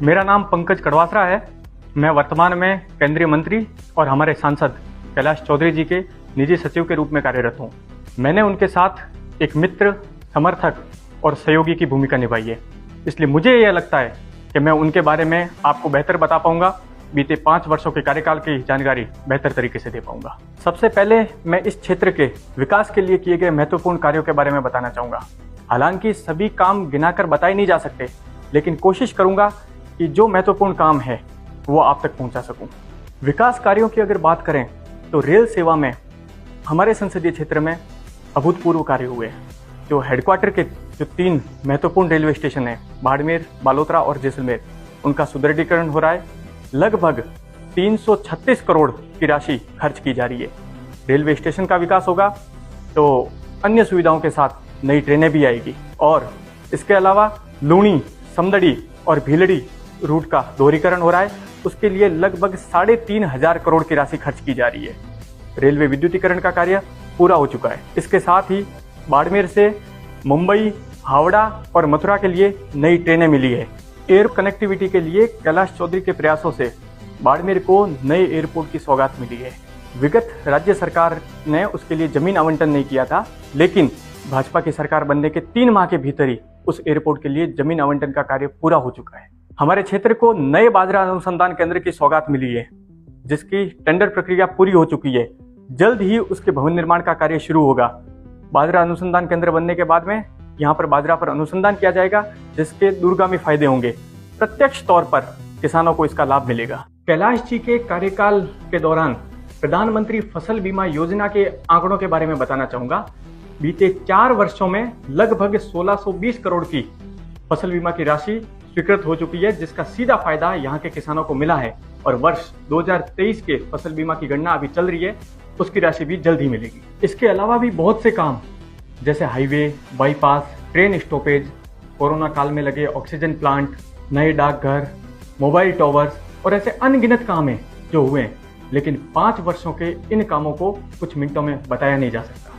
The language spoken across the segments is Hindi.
मेरा नाम पंकज कड़वासरा है। मैं वर्तमान में केंद्रीय मंत्री और हमारे सांसद कैलाश चौधरी जी के निजी सचिव के रूप में कार्यरत हूँ। मैंने उनके साथ एक मित्र, समर्थक और सहयोगी की भूमिका निभाई है, इसलिए मुझे यह लगता है कि मैं उनके बारे में आपको बेहतर बता पाऊंगा, बीते 5 वर्षों के कार्यकाल की जानकारी बेहतर तरीके से दे पाऊंगा। सबसे पहले मैं इस क्षेत्र के विकास के लिए किए गए महत्वपूर्ण कार्यों के बारे में बताना चाहूँगा। हालांकि सभी काम गिनाकर बताए नहीं जा सकते, लेकिन कोशिश करूँगा कि जो महत्वपूर्ण काम है वो आप तक पहुँचा सकूँ। विकास कार्यों की अगर बात करें तो रेल सेवा में हमारे संसदीय क्षेत्र में अभूतपूर्व कार्य हुए। जो हेडक्वार्टर के जो 3 महत्वपूर्ण रेलवे स्टेशन हैं, बाड़मेर, बालोतरा और जैसलमेर, उनका सुदृढ़ीकरण हो रहा है। लगभग 336 करोड़ की राशि खर्च की जा रही है। रेलवे स्टेशन का विकास होगा तो अन्य सुविधाओं के साथ नई ट्रेनें भी आएगी, और इसके अलावा लूणी, समदड़ी और भीलड़ी रूट का दोहरीकरण हो रहा है। उसके लिए लगभग 3,500 करोड़ की राशि खर्च की जा रही है। रेलवे विद्युतीकरण का कार्य पूरा हो चुका है। इसके साथ ही बाड़मेर से मुंबई, हावड़ा और मथुरा के लिए नई ट्रेनें मिली है। एयर कनेक्टिविटी के लिए कैलाश चौधरी के प्रयासों से बाड़मेर को नए एयरपोर्ट की सौगात मिली है। विगत राज्य सरकार ने उसके लिए जमीन आवंटन नहीं किया था, लेकिन भाजपा की सरकार बनने के 3 माह के भीतर ही उस एयरपोर्ट के लिए जमीन आवंटन का कार्य पूरा हो चुका है। हमारे क्षेत्र को नए बाजरा अनुसंधान केंद्र की सौगात मिली है, जिसकी टेंडर प्रक्रिया पूरी हो चुकी है। जल्द ही उसके भवन निर्माण का कार्य शुरू होगा। बाजरा अनुसंधान केंद्र बनने के बाद में यहाँ पर बाजरा पर अनुसंधान किया जाएगा, जिसके दूरगामी फायदे होंगे। प्रत्यक्ष तौर पर किसानों को इसका लाभ मिलेगा। कैलाश जी के कार्यकाल के दौरान प्रधानमंत्री फसल बीमा योजना के आंकड़ों के बारे में बताना चाहूंगा। बीते 4 वर्षों में लगभग 1620 करोड़ की फसल बीमा की राशि स्वीकृत हो चुकी है, जिसका सीधा फायदा यहाँ के किसानों को मिला है। और वर्ष 2023 के फसल बीमा की गणना अभी चल रही है, उसकी राशि भी जल्द ही मिलेगी। इसके अलावा भी बहुत से काम, जैसे highway, bypass, train stoppage, corona काल में लगे ऑक्सीजन प्लांट, नए डाकघर, मोबाइल टावर्स और ऐसे अनगिनत काम हैं जो हुए हैं, लेकिन 5 वर्षों के इन कामों को कुछ मिनटों में बताया नहीं जा सकता।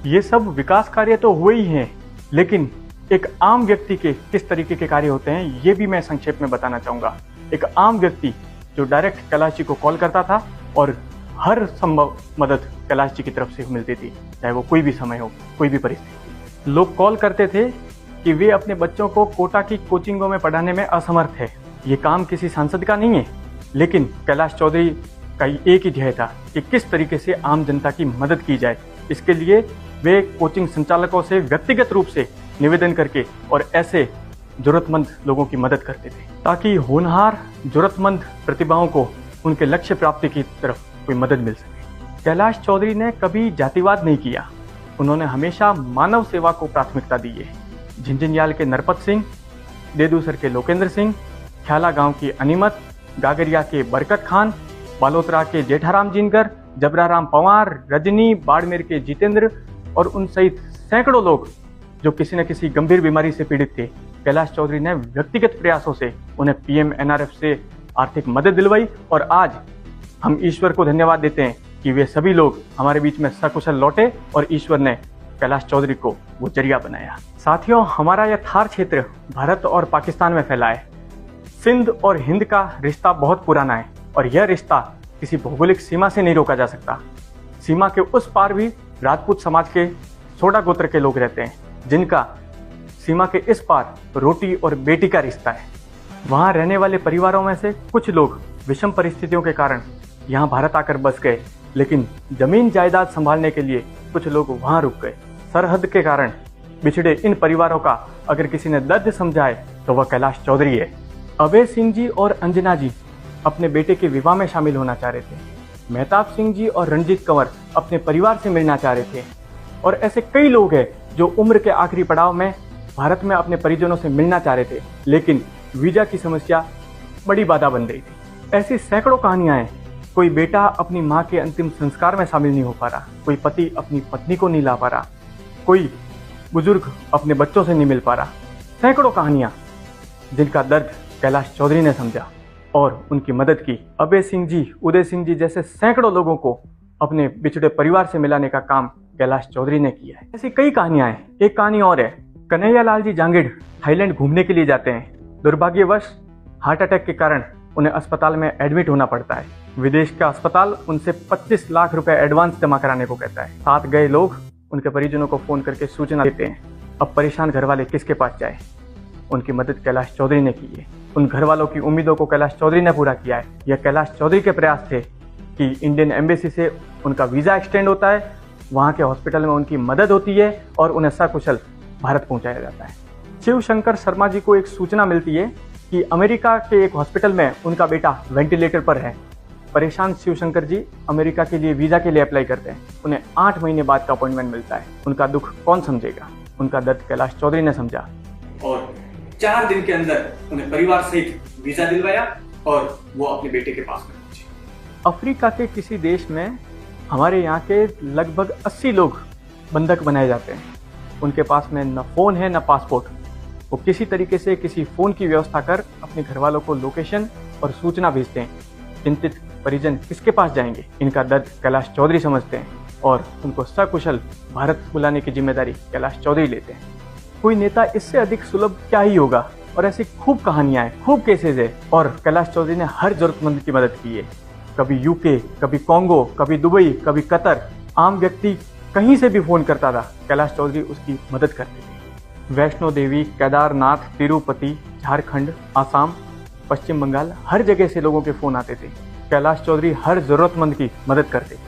ये सब विकास कार्य तो हुए ही हैं, लेकिन एक आम व्यक्ति के किस तरीके के कार्य होते हैं ये भी मैं संक्षेप में बताना चाहूँगा। एक आम व्यक्ति जो डायरेक्ट कैलाश जी को कॉल करता था और हर संभव मदद कैलाश जी की तरफ से मिलती थी, चाहे वो कोई भी समय हो, कोई भी परिस्थिति। लोग कॉल करते थे कि वे अपने बच्चों को कोटा की कोचिंगों में पढ़ाने में असमर्थ है। ये काम किसी सांसद का नहीं है, लेकिन कैलाश चौधरी का एक ही ध्येय था कि किस तरीके से आम जनता की मदद की जाए। इसके लिए वे कोचिंग संचालकों से व्यक्तिगत रूप से निवेदन करके और ऐसे जरूरतमंद लोगों की मदद करते थे, ताकि होनहार जरूरतमंद प्रतिभाओं को उनके लक्ष्य प्राप्ति की तरफ कोई मदद मिल सके। कैलाश चौधरी ने कभी जातिवाद नहीं किया। उन्होंने हमेशा मानव सेवा को प्राथमिकता दी है। झिंझिनयाल के नरपत सिंह, देदूसर के लोकेंद्र सिंह, ख्याला गांव की अनिमत, गागरिया के बरकत खान, बालोतरा के जेठाराम जिनकर, जबराराम पवार, रजनी, बाड़मेर के जितेंद्र और उन सहित सैकड़ों लोग जो किसी न किसी गंभीर बीमारी से पीड़ित थे। कैलाश चौधरी ने व्यक्तिगत प्रयासों से उन्हें PMNRF से आर्थिक मदद दिलवाई, और आज हम ईश्वर को धन्यवाद देते हैं कि वे सभी लोग हमारे बीच में सकुशल लौटे और ईश्वर ने कैलाश चौधरी को वो जरिया बनाया। साथियों, हमारा यह थार क्षेत्र भारत और पाकिस्तान में फैला है। सिंध और हिंद का रिश्ता बहुत पुराना है, और यह रिश्ता किसी भौगोलिक सीमा से नहीं रोका जा सकता। सीमा के उस पार भी राजपूत समाज के सोडा गोत्र के लोग रहते हैं, जिनका सीमा के इस पार रोटी और बेटी का रिश्ता है। वहाँ रहने वाले परिवारों में से कुछ लोग विषम परिस्थितियों के कारण यहाँ भारत आकर बस गए, लेकिन जमीन जायदाद संभालने के लिए कुछ लोग वहाँ रुक गए। सरहद के कारण बिछड़े इन परिवारों का अगर किसी ने दर्द समझा है तो वह कैलाश चौधरी है। अभय सिंह जी और अंजना जी अपने बेटे के विवाह में शामिल होना चाह रहे थे। मेहताब सिंह जी और रणजीत कंवर अपने परिवार से मिलना चाह रहे थे, और ऐसे कई लोग हैं जो उम्र के आखिरी पड़ाव में भारत में अपने परिजनों से मिलना चाह रहे थे, लेकिन वीजा की समस्या बड़ी बाधा बन रही थी। ऐसी सैकड़ों कहानियां हैं। कोई बेटा अपनी माँ के अंतिम संस्कार में शामिल नहीं हो पा रहा, कोई पति अपनी पत्नी को नहीं ला पा रहा, कोई बुजुर्ग अपने बच्चों से नहीं मिल पा रहा। सैकड़ों कहानियां जिनका दर्द कैलाश चौधरी ने समझा और उनकी मदद की। अभय सिंह जी, उदय सिंह जी जैसे सैकड़ों लोगों को अपने बिछड़े परिवार से मिलाने का काम कैलाश चौधरी ने किया है। ऐसी कई कहानियां हैं। एक कहानी और है। कन्हैया लाल जी जांगिड़ थाईलैंड घूमने के लिए जाते हैं। दुर्भाग्यवश हार्ट अटैक के कारण उन्हें अस्पताल में एडमिट होना पड़ता है। विदेश का अस्पताल उनसे 25 लाख रुपए एडवांस जमा कराने को कहता है। साथ गए लोग उनके परिजनों को फोन करके सूचना देते हैं। अब परेशान घर वाले किसके पास जाए? उनकी मदद कैलाश चौधरी ने की है। उन घर वालों की उम्मीदों को कैलाश चौधरी ने पूरा किया है। यह कैलाश चौधरी के प्रयास थे कि इंडियन एम्बेसी से उनका वीज़ा एक्सटेंड होता है, वहाँ के हॉस्पिटल में उनकी मदद होती है और उन्हें सकुशल भारत पहुँचाया जाता है। शिव शंकर शर्मा जी को एक सूचना मिलती है कि अमेरिका के एक हॉस्पिटल में उनका बेटा वेंटिलेटर पर है। परेशान शिव शंकर जी अमेरिका के लिए वीज़ा के लिए अप्लाई करते हैं। उन्हें 8 महीने बाद का अपॉइंटमेंट मिलता है। उनका दुख कौन समझेगा? उनका दर्द कैलाश चौधरी ने समझा और 4 दिन के अंदर उन्हें परिवार सहित वीज़ा दिलवाया और वो अपने बेटे के पास में पहुंचे। अफ्रीका के किसी देश में हमारे यहाँ के लगभग 80 लोग बंधक बनाए जाते हैं। उनके पास में न फ़ोन है न पासपोर्ट। वो किसी तरीके से किसी फ़ोन की व्यवस्था कर अपने घर वालों को लोकेशन और सूचना भेजते हैं। चिंतित परिजन किसके पास जाएंगे? इनका दर्द कैलाश चौधरी समझते हैं और उनको सकुशल भारत बुलाने की जिम्मेदारी कैलाश चौधरी लेते हैं। कोई नेता इससे अधिक सुलभ क्या ही होगा। और ऐसी खूब कहानियां हैं, खूब केसेस है और कैलाश चौधरी ने हर जरूरतमंद की मदद की है। कभी यूके, कभी कॉन्गो, कभी दुबई, कभी कतर। आम व्यक्ति कहीं से भी फोन करता था, कैलाश चौधरी उसकी मदद करते थे। वैष्णो देवी, केदारनाथ, तिरुपति, झारखंड, आसाम, पश्चिम बंगाल, हर जगह से लोगों के फोन आते थे। कैलाश चौधरी हर जरूरतमंद की मदद करते।